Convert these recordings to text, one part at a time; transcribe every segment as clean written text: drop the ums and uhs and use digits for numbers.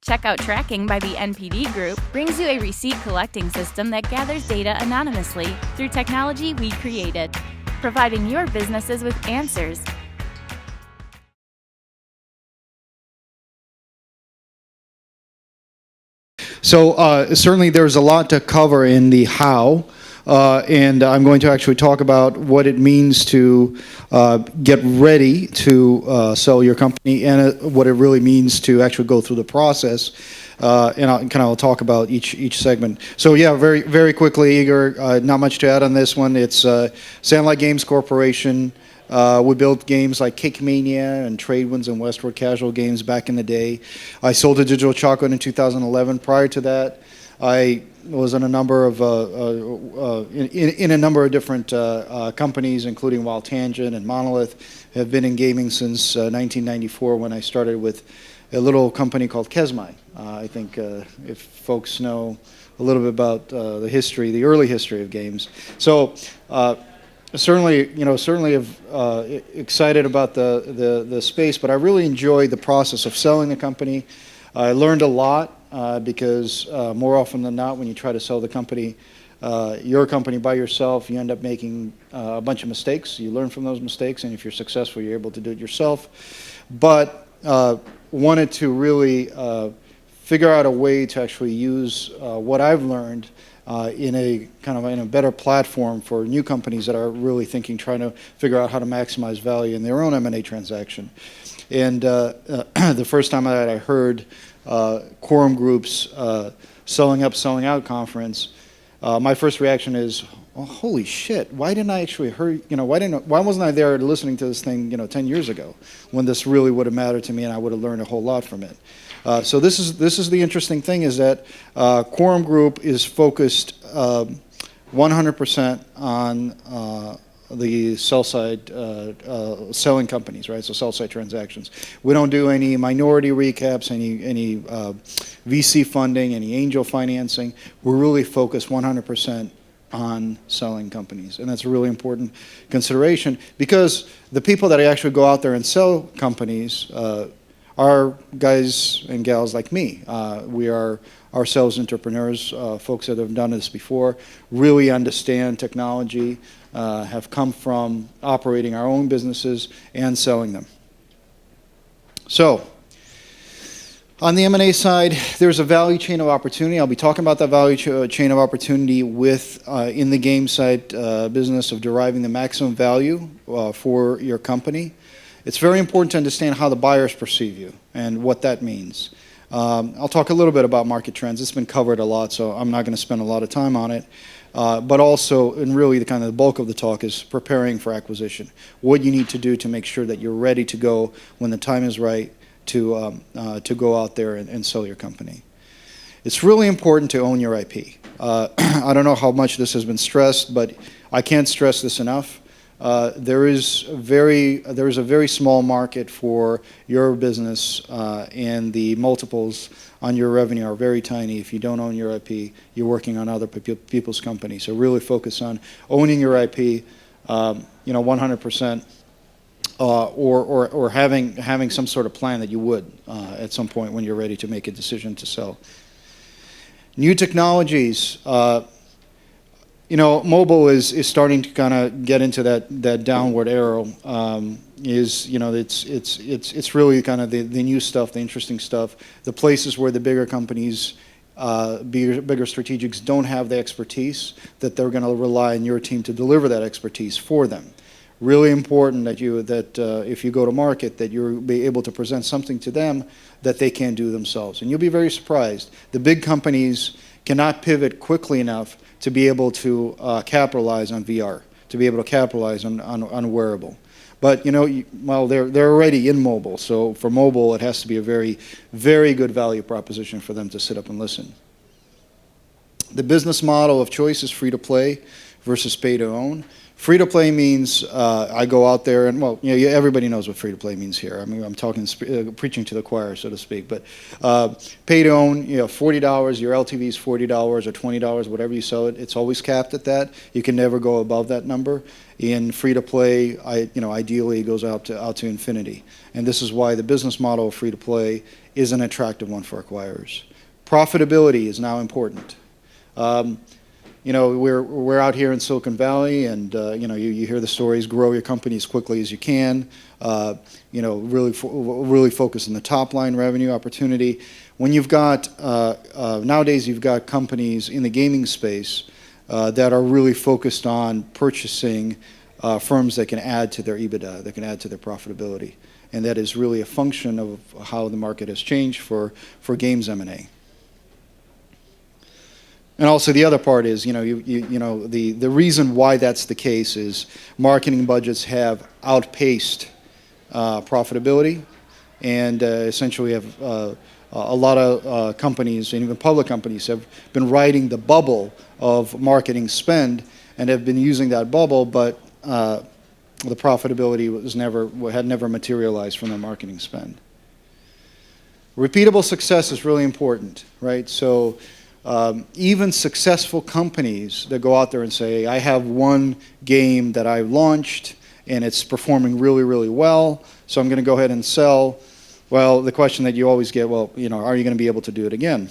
Checkout tracking by the NPD Group brings you a receipt collecting system that gathers data anonymously through technology we created, providing your businesses with answers. So certainly there's a lot to cover in the how, and I'm going to actually talk about what it means to get ready to sell your company and what it really means to actually go through the process. And I'll talk about each segment. So yeah, very very quickly, Igor. Not much to add on this one. It's Sandlight Games Corporation. We built games like Cake Mania and Trade Winds and Westward Casual Games back in the day. I sold to Digital Chocolate in 2011. Prior to that, I was in a number of in a number of different companies, including Wild Tangent and Monolith. Have been in gaming since 1994 when I started with a little company called Kesmai. I think if folks know a little bit about the early history of games. So. Certainly excited about the space, but I really enjoyed the process of selling the company. I learned a lot because more often than not, when you try to sell the company, your company by yourself, you end up making a bunch of mistakes. You learn from those mistakes, and if you're successful, you're able to do it yourself. But wanted to really figure out a way to actually use what I've learned in a better platform for new companies that are really trying to figure out how to maximize value in their own M&A transaction. And the first time that I heard Corum Group's Selling Up, Selling Out conference, my first reaction is, oh, holy shit! Why didn't I actually hear? Why wasn't I there listening to this thing 10 years ago when this really would have mattered to me and I would have learned a whole lot from it. So this is the interesting thing is that Corum Group is focused 100% on the sell side selling companies, right? So sell side transactions. We don't do any minority recaps, any VC funding, any angel financing. We're really focused 100% on selling companies, and that's a really important consideration because the people that actually go out there and sell companies are guys and gals like me. We are ourselves entrepreneurs, folks that have done this before, really understand technology, have come from operating our own businesses and selling them. So, on the M&A side, there's a value chain of opportunity. I'll be talking about that value chain of opportunity in the game side business of deriving the maximum value for your company. It's very important to understand how the buyers perceive you and what that means. I'll talk a little bit about market trends. It's been covered a lot, so I'm not going to spend a lot of time on it. But also, and really the bulk of the talk is preparing for acquisition. What you need to do to make sure that you're ready to go when the time is right to go out there and sell your company. It's really important to own your IP. I don't know how much this has been stressed, but I can't stress this enough. There is a very small market for your business, and the multiples on your revenue are very tiny. If you don't own your IP, you're working on other people's companies. So really focus on owning your IP, 100%, or having some sort of plan that you would at some point when you're ready to make a decision to sell. New technologies. Mobile is starting to kind of get into that downward arrow. It's really kind of the new stuff, the interesting stuff, the places where the bigger companies, bigger strategics don't have the expertise, that they're going to rely on your team to deliver that expertise for them. Really important that if you go to market, that you'll be able to present something to them that they can't do themselves. And you'll be very surprised. The big companies cannot pivot quickly enough to be able to capitalize on VR, to be able to capitalize on wearable. But they're already in mobile, so for mobile it has to be a very, very good value proposition for them to sit up and listen. The business model of choice is free to play versus pay to own. Free-to-play means I go out there and, well, everybody knows what free-to-play means here. I mean, I'm talking, preaching to the choir, so to speak. But pay to own, $40, your LTV is $40 or $20, whatever you sell it. It's always capped at that. You can never go above that number. In free-to-play, ideally it goes out to infinity. And this is why the business model of free-to-play is an attractive one for acquirers. Profitability is now important. We're out here in Silicon Valley, and you hear the stories. Grow your company as quickly as you can. Really focus on the top line revenue opportunity. When you've got nowadays, you've got companies in the gaming space that are really focused on purchasing firms that can add to their EBITDA, that can add to their profitability, and that is really a function of how the market has changed for games M&A. And also the other part is, the reason why that's the case is marketing budgets have outpaced profitability, and essentially have a lot of companies, and even public companies, have been riding the bubble of marketing spend and have been using that bubble, but the profitability had never materialized from the marketing spend. Repeatable success is really important, right? So even successful companies that go out there and say, I have one game that I launched and it's performing really, really well, so I'm going to go ahead and sell. Well, the question that you always get, well, are you going to be able to do it again?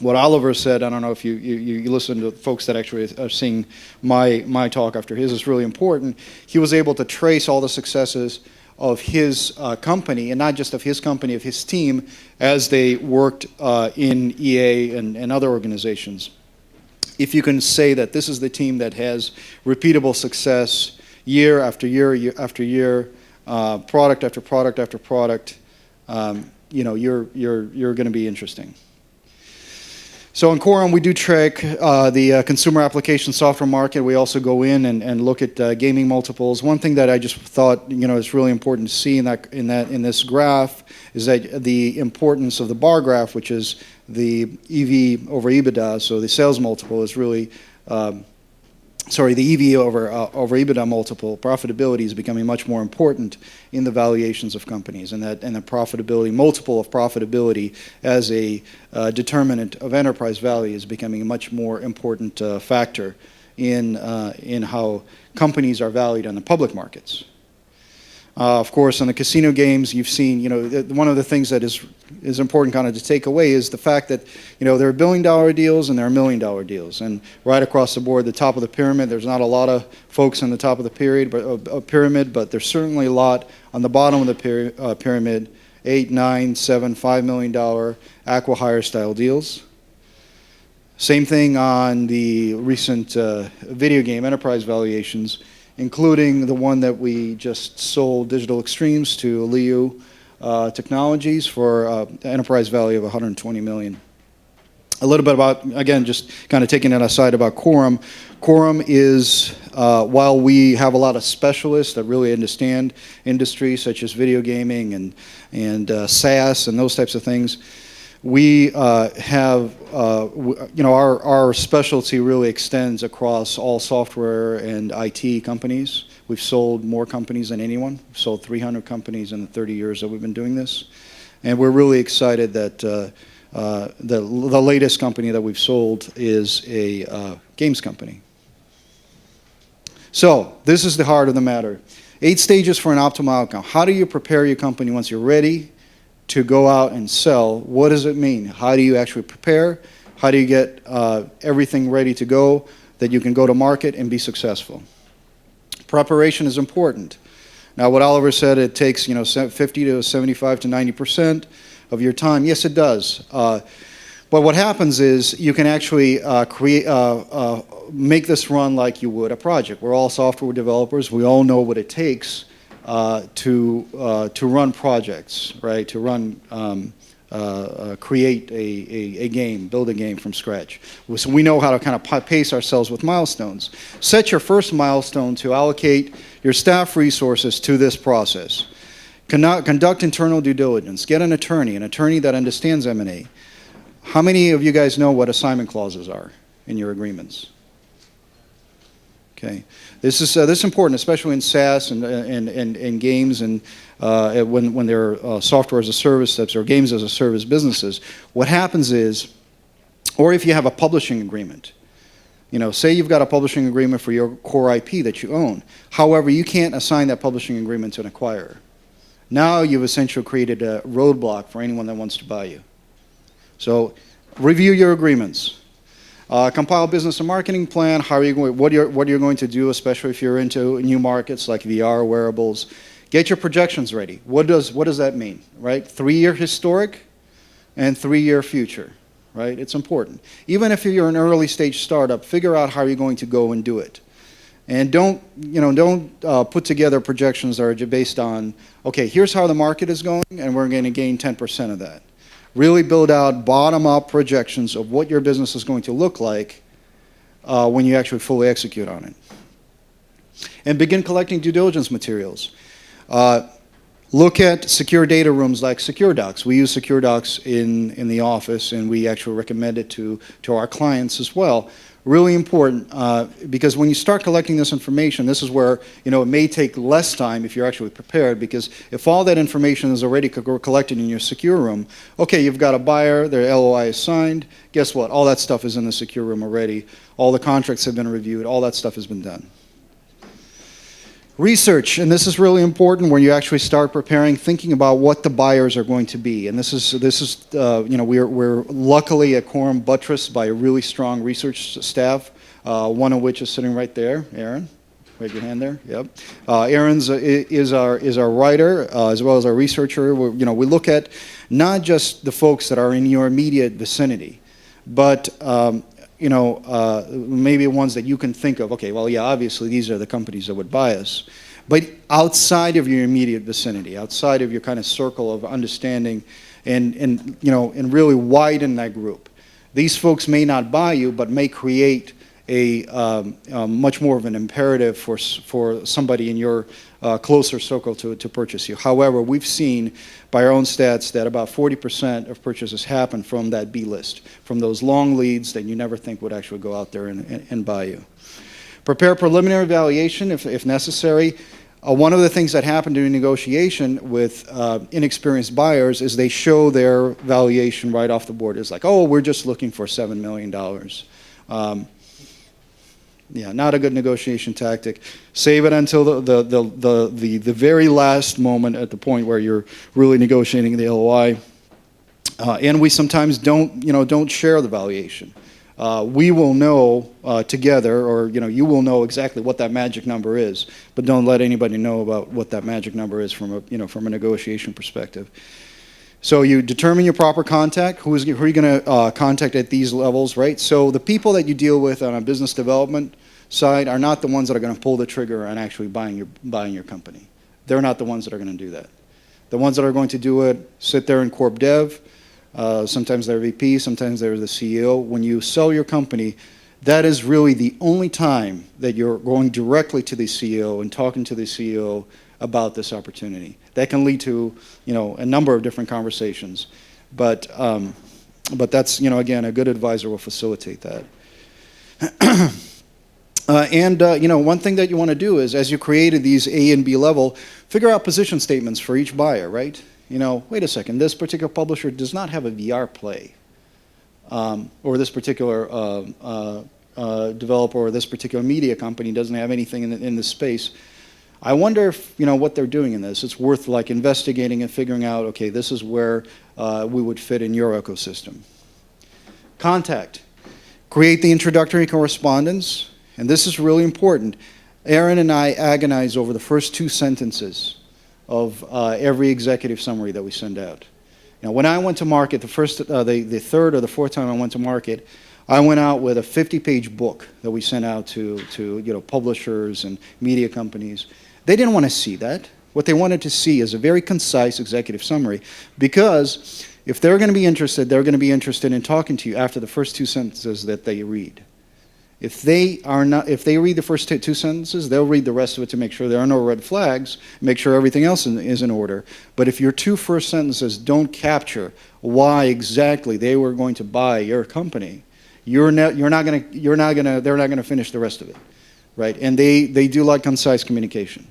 What Oliver said, I don't know if you listen to folks that actually are seeing my talk after his, is really important. He was able to trace all the successes of his company, and not just of his company, of his team, as they worked in EA and other organizations. If you can say that this is the team that has repeatable success year after year after year, product after product after product, you're going to be interesting. So in Corum, we do track the consumer application software market. We also go in and look at gaming multiples. One thing that I just thought is really important to see in this graph is that the importance of the bar graph, which is the EV over EBITDA, so the sales multiple is really the EV over EBITDA multiple, profitability is becoming much more important in the valuations of companies, and the profitability, multiple of profitability as a determinant of enterprise value is becoming a much more important factor in how companies are valued on the public markets. Of course, on the casino games, you've seen, one of the things that is important kind of to take away is the fact that, there are $1 billion deals and there are $1 million deals. And right across the board, the top of the pyramid, there's not a lot of folks on the top of the pyramid, but there's certainly a lot on the bottom of the pyramid, $8, $9, $7, $5 million acqui-hire style deals. Same thing on the recent video game enterprise valuations, including the one that we just sold Digital Extremes to Liu Technologies for enterprise value of $120 million. A little bit about, again, just kind of taking it aside about Corum. Corum is, while we have a lot of specialists that really understand industries such as video gaming and SaaS and those types of things, we have, our specialty really extends across all software and IT companies. We've sold more companies than anyone. We've sold 300 companies in the 30 years that we've been doing this. And we're really excited that the latest company that we've sold is a games company. So this is the heart of the matter. 8 stages for an optimal outcome. How do you prepare your company once you're ready to go out and sell? What does it mean? How do you actually prepare? How do you get everything ready to go that you can go to market and be successful? Preparation is important. Now, what Oliver said, it takes 50 to 75 to 90% of your time. Yes, it does. But what happens is you can actually make this run like you would a project. We're all software developers. We all know what it takes to run projects, right? To run, create a game, build a game from scratch. So we know how to kind of pace ourselves with milestones. Set your first milestone to allocate your staff resources to this process. Conduct internal due diligence. Get an attorney that understands M&A. How many of you guys know what assignment clauses are in your agreements? Okay, this is important, especially in SaaS and games and when they're software as a service steps or games as a service businesses. What happens is, or if you have a publishing agreement, say you've got a publishing agreement for your core IP that you own. However, you can't assign that publishing agreement to an acquirer. Now you've essentially created a roadblock for anyone that wants to buy you. So review your agreements. Compile a business and marketing plan. How are you going? What you're going to do, especially if you're into new markets like VR, wearables. Get your projections ready. What does that mean, right? 3-year historic and 3-year future, right? It's important. Even if you're an early stage startup, figure out how you're going to go and do it. And don't put together projections that are based on, okay, here's how the market is going, and we're going to gain 10% of that. Really build out bottom-up projections of what your business is going to look like when you actually fully execute on it. And begin collecting due diligence materials. Look at secure data rooms like SecureDocs. We use SecureDocs in the office, and we actually recommend it to our clients as well. Really important, because when you start collecting this information, this is where it may take less time if you're actually prepared, because if all that information is already collected in your secure room, okay, you've got a buyer, their LOI is signed, guess what? All that stuff is in the secure room already. All the contracts have been reviewed, all that stuff has been done. Research, and this is really important when you actually start preparing, thinking about what the buyers are going to be. And this is we're luckily at Corum buttressed by a really strong research staff, one of which is sitting right there, Aaron. Raise your hand there. Yep. Aaron's is our writer as well as our researcher. We look at not just the folks that are in your immediate vicinity, but maybe ones that you can think of, okay, well, yeah, obviously these are the companies that would buy us. But outside of your immediate vicinity, outside of your kind of circle of understanding and really widen that group. These folks may not buy you, but may create a much more of an imperative for somebody in your closer circle to purchase you. However, we've seen by our own stats that about 40% of purchases happen from that B list, from those long leads that you never think would actually go out there and buy you. Prepare preliminary valuation if necessary. One of the things that happen during negotiation with inexperienced buyers is they show their valuation right off the board. It's like, oh, we're just looking for $7 million. Yeah, not a good negotiation tactic. Save it until the very last moment at the point where you're really negotiating the LOI. And we sometimes don't share the valuation. We will know together, or you will know exactly what that magic number is, but don't let anybody know about what that magic number is from a negotiation perspective. So you determine your proper contact. Who are you going to contact at these levels, right? So the people that you deal with on a business development side are not the ones that are going to pull the trigger on actually buying your company. They're not the ones that are going to do that. The ones that are going to do it sit there in corp dev. Sometimes they're VP, sometimes they're the CEO. When you sell your company, that is really the only time that you're going directly to the CEO and talking to the CEO about this opportunity. That can lead to a number of different conversations, but that's again, a good advisor will facilitate that. One thing that you want to do is, as you created these A and B level, figure out position statements for each buyer, right? Wait a second, this particular publisher does not have a VR play, or this particular developer or this particular media company doesn't have anything in this space. I wonder if what they're doing in this. It's worth investigating and figuring out. Okay, this is where we would fit in your ecosystem. Contact. Create the introductory correspondence, and this is really important. Aaron and I agonize over the first 2 sentences of every executive summary that we send out. When I went to market, the third or the fourth time I went to market, I went out with a 50-page book that we sent out to publishers and media companies. They didn't want to see that. What they wanted to see is a very concise executive summary, because if they're going to be interested, they're going to be interested in talking to you after the first 2 sentences that they read. If they read the first 2 sentences, they'll read the rest of it to make sure there are no red flags, make sure everything else is in order. But if your 2 first sentences don't capture why exactly they were going to buy your company, they're not going to finish the rest of it. right? And they do like concise communication.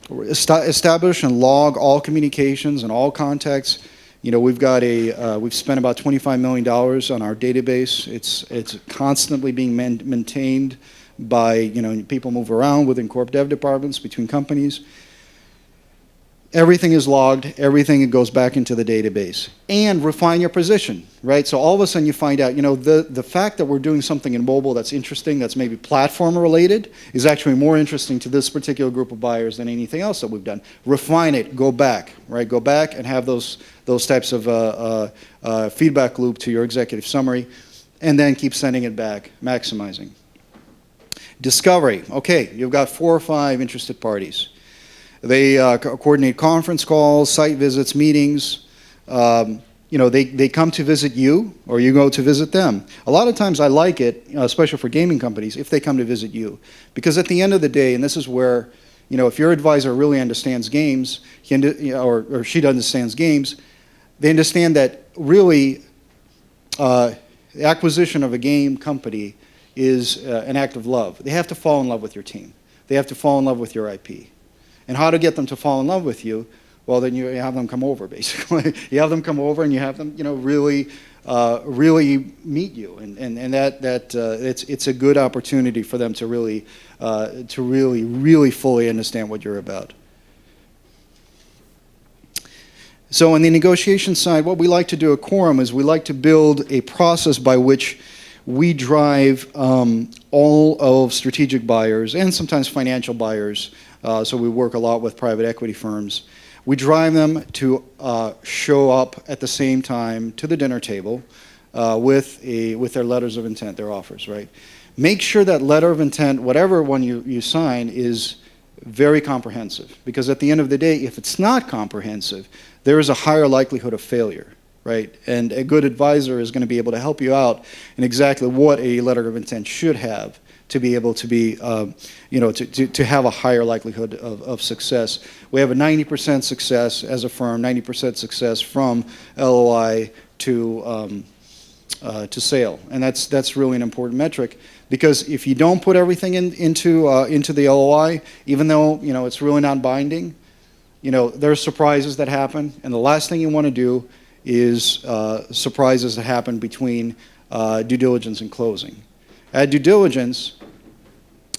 Establish and log all communications and all contacts. You know, we've spent about $25 million on our database. It's constantly being maintained by, you know, people move around within corp dev departments, between companies. Everything is logged, everything goes back into the database. And refine your position, right? So all of a sudden you find out, you know, the fact that we're doing something in mobile that's interesting, that's maybe platform related, is actually more interesting to this particular group of buyers than anything else that we've done. Refine it, go back, right? Go back and have those types of feedback loop to your executive summary, and then keep sending it back, maximizing. Discovery, okay, you've got 4 or 5 interested parties. They coordinate conference calls, site visits, meetings. You know, they come to visit you, or you go to visit them. A lot of times I like it, especially for gaming companies, if they come to visit you. Because at the end of the day, and this is where, you know, if your advisor really understands games, or she understands games, they understand that really the acquisition of a game company is an act of love. They have to fall in love with your team. They have to fall in love with your IP. And how to get them to fall in love with you? Well, then you have them come over, basically. You have them come over, and you have them, you know, really meet you, and it's a good opportunity for them to really fully understand what you're about. So on the negotiation side, what we like to do at Corum is we like to build a process by which we drive all of strategic buyers and sometimes financial buyers. So we work a lot with private equity firms. We drive them to show up at the same time to the dinner table with their letters of intent, their offers, right? Make sure that letter of intent, whatever one you sign, is very comprehensive. Because at the end of the day, if it's not comprehensive, there is a higher likelihood of failure, right? And a good advisor is going to be able to help you out in exactly what a letter of intent should have, to be able to be, you know, to have a higher likelihood of success. We have a 90% success as a firm, 90% success from LOI to sale, and that's really an important metric, because if you don't put everything into the LOI, even though, you know, it's really not binding, you know, there's surprises that happen, and the last thing you want to do is surprises that happen between due diligence and closing. At due diligence,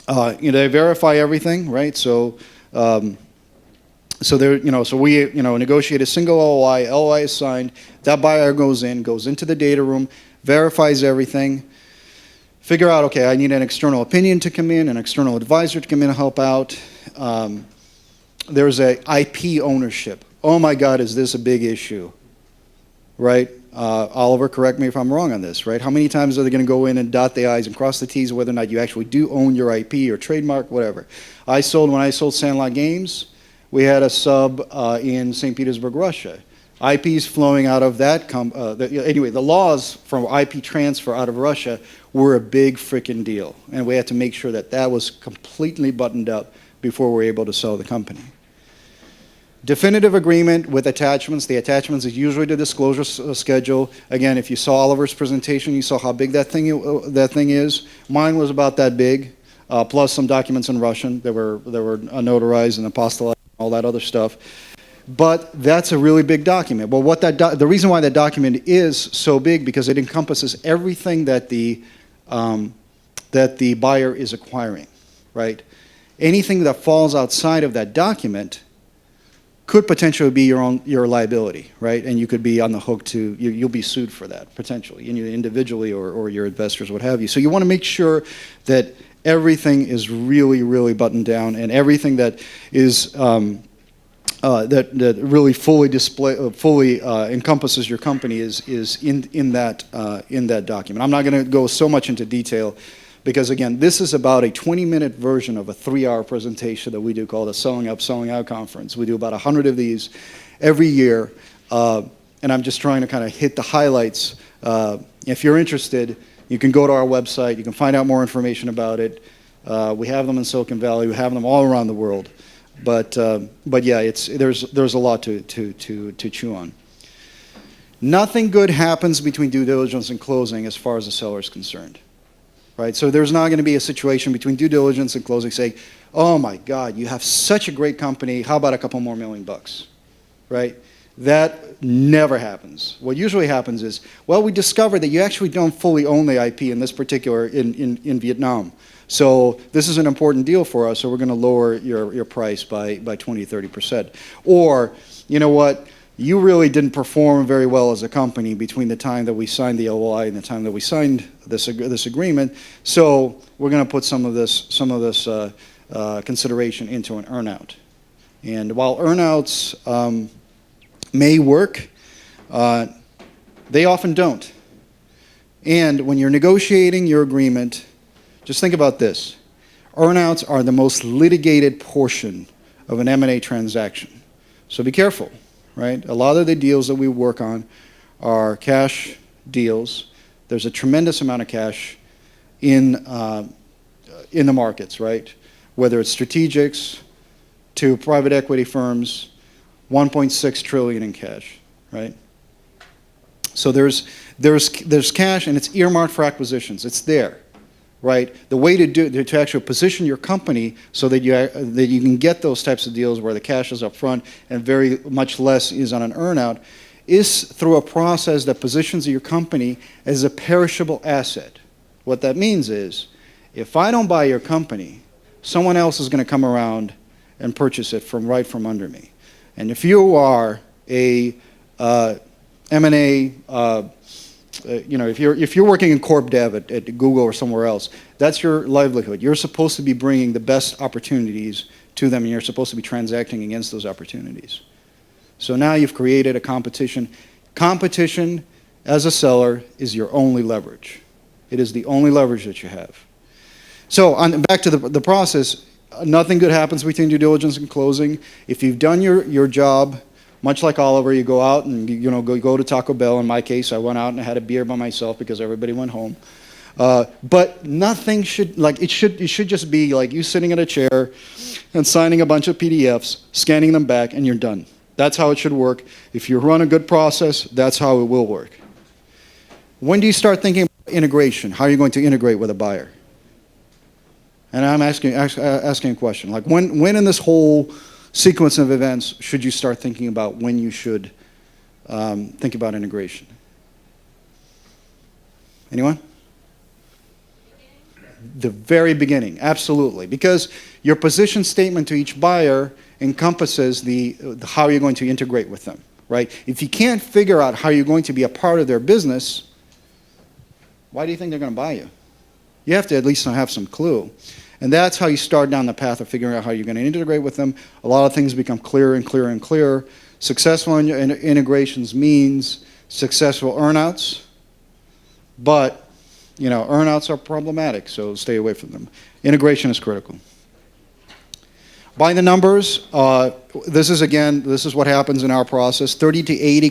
you know, they verify everything, right? So, so we, you know, negotiate a single LOI. LOI is signed. That buyer goes into the data room, verifies everything, figure out, okay, I need an external opinion to come in, an external advisor to come in and help out. There's a IP ownership. Oh my God, is this a big issue, right? Oliver, correct me if I'm wrong on this, right? How many times are they going to go in and dot the I's and cross the T's whether or not you actually do own your IP or trademark, whatever? When I sold Sandlot Games, we had a sub in St. Petersburg, Russia. IPs flowing out of that, anyway, the laws from IP transfer out of Russia were a big freaking deal. And we had to make sure that that was completely buttoned up before we were able to sell the company. Definitive agreement with attachments. The attachments is usually the disclosure schedule. Again, if you saw Oliver's presentation, you saw how big that thing is. Mine was about that big, plus some documents in Russian that were notarized and apostolized and all that other stuff. But that's a really big document. Well, the reason why that document is so big, because it encompasses everything that the buyer is acquiring, right? Anything that falls outside of that document could potentially be your liability, right? And you could be on the hook to, you'll be sued for that, potentially, individually or your investors, what have you. So you want to make sure that everything is really, really buttoned down, and everything that is, that really fully encompasses your company is in that document. I'm not going to go so much into detail, because again, this is about a 20-minute version of a 3-hour presentation that we do called a Selling Up, Selling Out conference. We do about 100 of these every year, and I'm just trying to kind of hit the highlights. If you're interested, you can go to our website. You can find out more information about it. We have them in Silicon Valley. We have them all around the world. But yeah, there's a lot to chew on. Nothing good happens between due diligence and closing as far as the seller is concerned. right? So there's not going to be a situation between due diligence and closing saying, oh my God, you have such a great company, how about a couple more $1 million, right? That never happens. What usually happens is, well, we discovered that you actually don't fully own the IP in this particular, in Vietnam. So this is an important deal for us, so we're going to lower your price by 20, 30%. Or, you know what, you really didn't perform very well as a company between the time that we signed the LOI and the time that we signed this agreement, so we're going to put some of this consideration into an earnout. And while earnouts may work, they often don't. And when you're negotiating your agreement, just think about this. Earnouts are the most litigated portion of an M&A transaction. So be careful, right? A lot of the deals that we work on are cash deals. There's a tremendous amount of cash in the markets, right? Whether it's strategics to private equity firms, 1.6 trillion in cash, right? So there's cash, and it's earmarked for acquisitions. It's there, right? The way to actually position your company so that you can get those types of deals where the cash is up front and very much less is on an earnout is through a process that positions your company as a perishable asset. What that means is, if I don't buy your company, someone else is going to come around and purchase it right from under me. And if you are a M&A, if you're working in corp dev at Google or somewhere else, that's your livelihood. You're supposed to be bringing the best opportunities to them, and you're supposed to be transacting against those opportunities. So now you've created a competition. Competition as a seller is your only leverage. It is the only leverage that you have. So back to the process. Nothing good happens between due diligence and closing. If you've done your job, much like Oliver, you go out and go to Taco Bell. In my case, I went out and I had a beer by myself because everybody went home. But nothing should, it should just be like you sitting in a chair and signing a bunch of PDFs, scanning them back, and you're done. That's how it should work. If you run a good process, that's how it will work. When do you start thinking about integration? How are you going to integrate with a buyer? And I'm asking a question, like when in this whole sequence of events should you start thinking about when you should think about integration? Anyone? The very beginning, absolutely. Because your position statement to each buyer encompasses the how you're going to integrate with them, right? If you can't figure out how you're going to be a part of their business, why do you think they're going to buy you? You have to at least have some clue. And that's how you start down the path of figuring out how you're going to integrate with them. A lot of things become clearer and clearer and clearer. Successful integrations means successful earnouts, but earnouts are problematic, so stay away from them. Integration is critical. By the numbers, this is what happens in our process. 30 to 80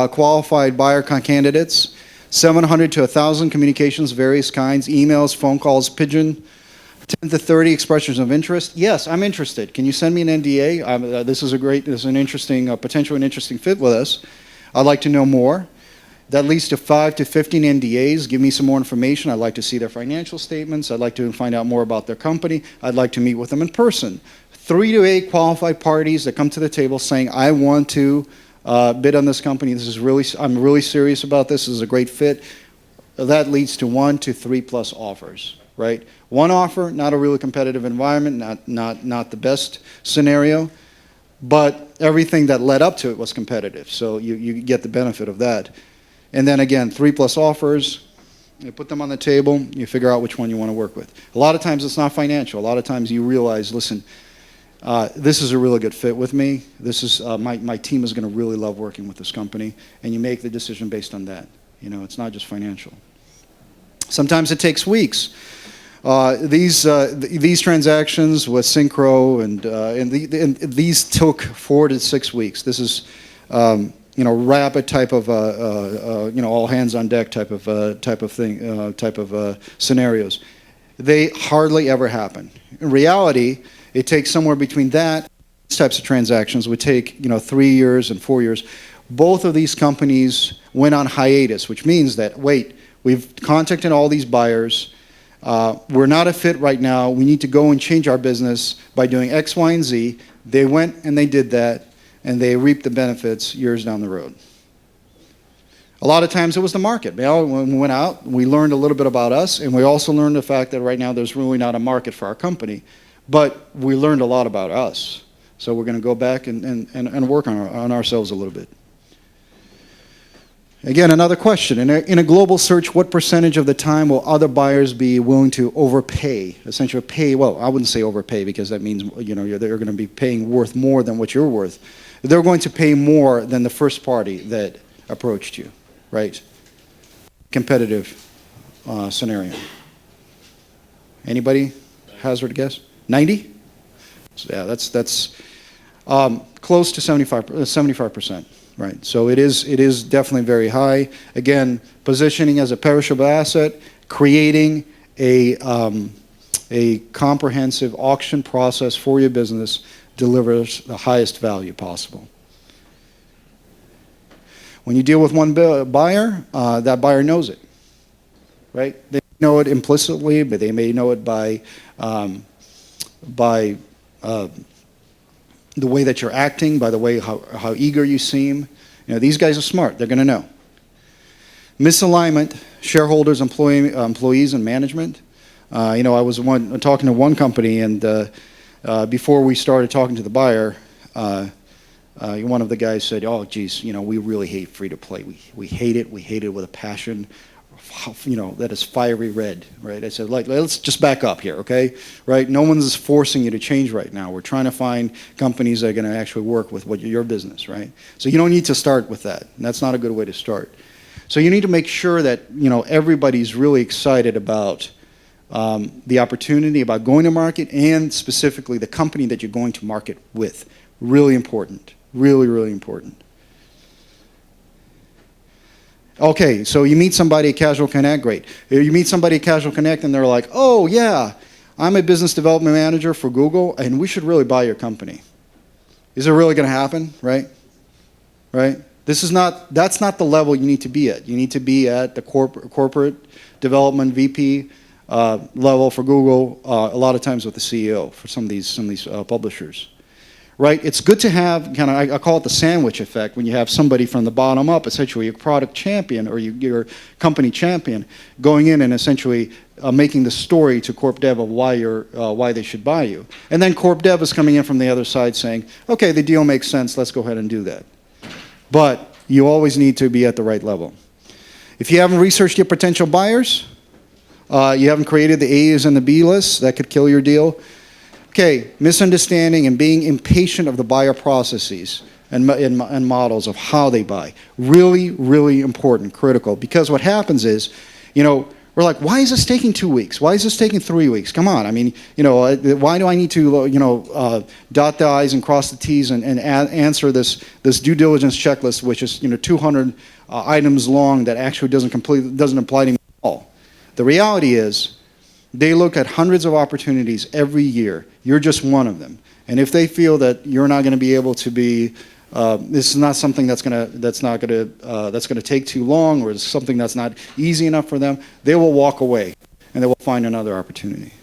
qualified buyer candidates. 700 to 1,000 communications, various kinds, emails, phone calls, pigeon, 10 to 30 expressions of interest. Yes, I'm interested. Can you send me an NDA? This is an interesting, potentially an interesting fit with us. I'd like to know more. That leads to 5 to 15 NDAs. Give me some more information. I'd like to see their financial statements. I'd like to find out more about their company. I'd like to meet with them in person. 3 to 8 qualified parties that come to the table saying, I want to bid on this company. I'm really serious about this. This is a great fit. That leads to 1 to 3 plus offers, right? One offer, not a really competitive environment, not the best scenario, but everything that led up to it was competitive. So you get the benefit of that. And then again, 3 plus offers, you put them on the table, you figure out which one you want to work with. A lot of times it's not financial. A lot of times you realize, listen, this is a really good fit with me. This is my team is going to really love working with this company, and you make the decision based on that. It's not just financial. Sometimes it takes weeks. These transactions with Synchro and these took 4 to 6 weeks. This is rapid type of all hands on deck type of scenarios. They hardly ever happen. In reality, it takes somewhere between that. These types of transactions would take 3 years and 4 years. Both of these companies went on hiatus, which means that We've contacted all these buyers. We're not a fit right now. We need to go and change our business by doing X, Y, and Z. They went and they did that, and they reaped the benefits years down the road. A lot of times it was the market. When we went out, we learned a little bit about us, and we also learned the fact that right now there's really not a market for our company. But we learned a lot about us. So we're going to go back and work on ourselves a little bit. Again, another question. In a global search, what percentage of the time will other buyers be willing to overpay? Essentially pay, well, I wouldn't say overpay because that means they're going to be paying worth more than what you're worth. They're going to pay more than the first party that approached you, right? Competitive scenario. Anybody hazard a guess? 90? So yeah, that's close to 75%. Right, so it is definitely very high. Again, positioning as a perishable asset, creating a comprehensive auction process for your business delivers the highest value possible. When you deal with one buyer, that buyer knows it, right? They know it implicitly, but they may know it by the way that you're acting, by the way how eager you seem. These guys are smart. They're going to know. Misalignment, shareholders, employees, and management. I was talking to one company, and before we started talking to the buyer, one of the guys said, "Oh, geez, we really hate FreetoPlay. We hate it. We hate it with a passion. That is fiery red," right? I said, let's just back up here, okay? Right? No one's forcing you to change right now. We're trying to find companies that are going to actually work with your business, right? So you don't need to start with that. And that's not a good way to start. So you need to make sure that, everybody's really excited about the opportunity, about going to market, and specifically the company that you're going to market with. Really important. Really, really important. Okay, so you meet somebody at Casual Connect, great. You meet somebody at Casual Connect and they're like, "Oh yeah, I'm a business development manager for Google and we should really buy your company." Is it really going to happen, right? Right? That's not the level you need to be at. You need to be at the corporate development VP level for Google, a lot of times with the CEO for some of these publishers. Right? It's good to have I call it the sandwich effect, when you have somebody from the bottom up, essentially your product champion or your company champion, going in and essentially making the story to Corp Dev of why they should buy you. And then Corp Dev is coming in from the other side saying, "Okay, the deal makes sense, let's go ahead and do that." But you always need to be at the right level. If you haven't researched your potential buyers, you haven't created the A's and the B lists, that could kill your deal. Okay, misunderstanding and being impatient of the buyer processes and models of how they buy. Really, really important, critical. Because what happens is, we're like, why is this taking 2 weeks? Why is this taking 3 weeks? Come on, why do I need to, dot the I's and cross the T's and answer this due diligence checklist, which is, 200 items long that actually doesn't apply to me at all? The reality is, they look at hundreds of opportunities every year. You're just one of them. And if they feel that you're not going to be able to be, this is not something that's going to take too long, or it's something that's not easy enough for them, they will walk away and they will find another opportunity.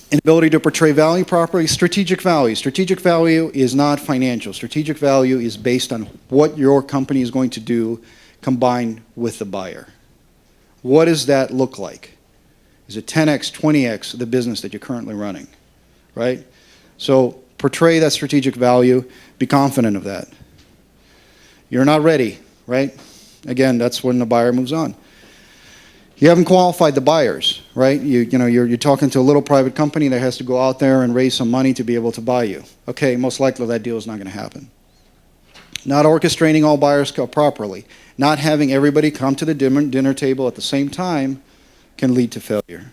Inability to portray value properly. Strategic value. Strategic value is not financial. Strategic value is based on what your company is going to do combined with the buyer. What does that look like? Is it 10x, 20x the business that you're currently running, right? So portray that strategic value. Be confident of that. You're not ready, right? Again, that's when the buyer moves on. You haven't qualified the buyers, right? You're talking to a little private company that has to go out there and raise some money to be able to buy you. Okay, most likely that deal is not going to happen. Not orchestrating all buyers properly. Not having everybody come to the dinner table at the same time can lead to failure.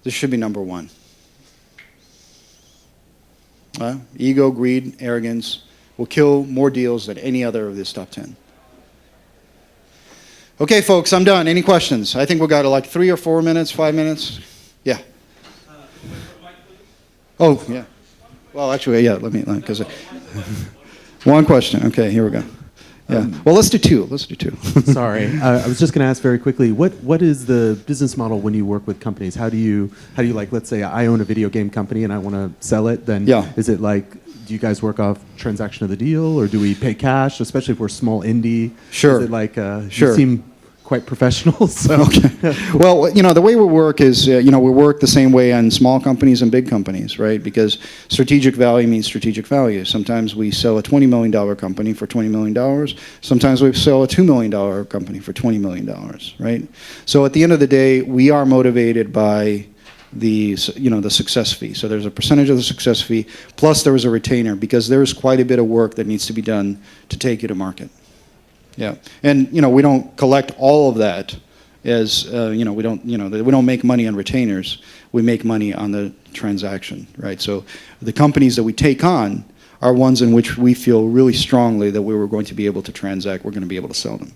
This should be number one. Ego, greed, arrogance will kill more deals than any other of this top 10. Okay, folks, I'm done. Any questions? I think we got like 3 or 4 minutes, 5 minutes. Yeah. Oh, yeah. Well, actually, yeah. Let me, because one question. Okay, here we go. Yeah. Well, let's do two. Let's do two. Sorry, I was just going to ask very quickly. What is the business model when you work with companies? How do you like? Let's say I own a video game company and I want to sell it. Then is it like? Do you guys work off transaction of the deal, or do we pay cash? Especially if we're small indie. Sure. Is it like? Sure. You seem quite professional. So. Okay. Well, the way we work is, we work the same way on small companies and big companies, right? Because strategic value means strategic value. Sometimes we sell a $20 million company for $20 million. Sometimes we sell a $2 million company for $20 million, right? So at the end of the day, we are motivated by the success fee. So there's a percentage of the success fee, plus there is a retainer, because there's quite a bit of work that needs to be done to take you to market. Yeah, and we don't collect all of that as we don't make money on retainers. We make money on the transaction, right? So the companies that we take on are ones in which we feel really strongly that we were going to be able to transact. We're going to be able to sell them.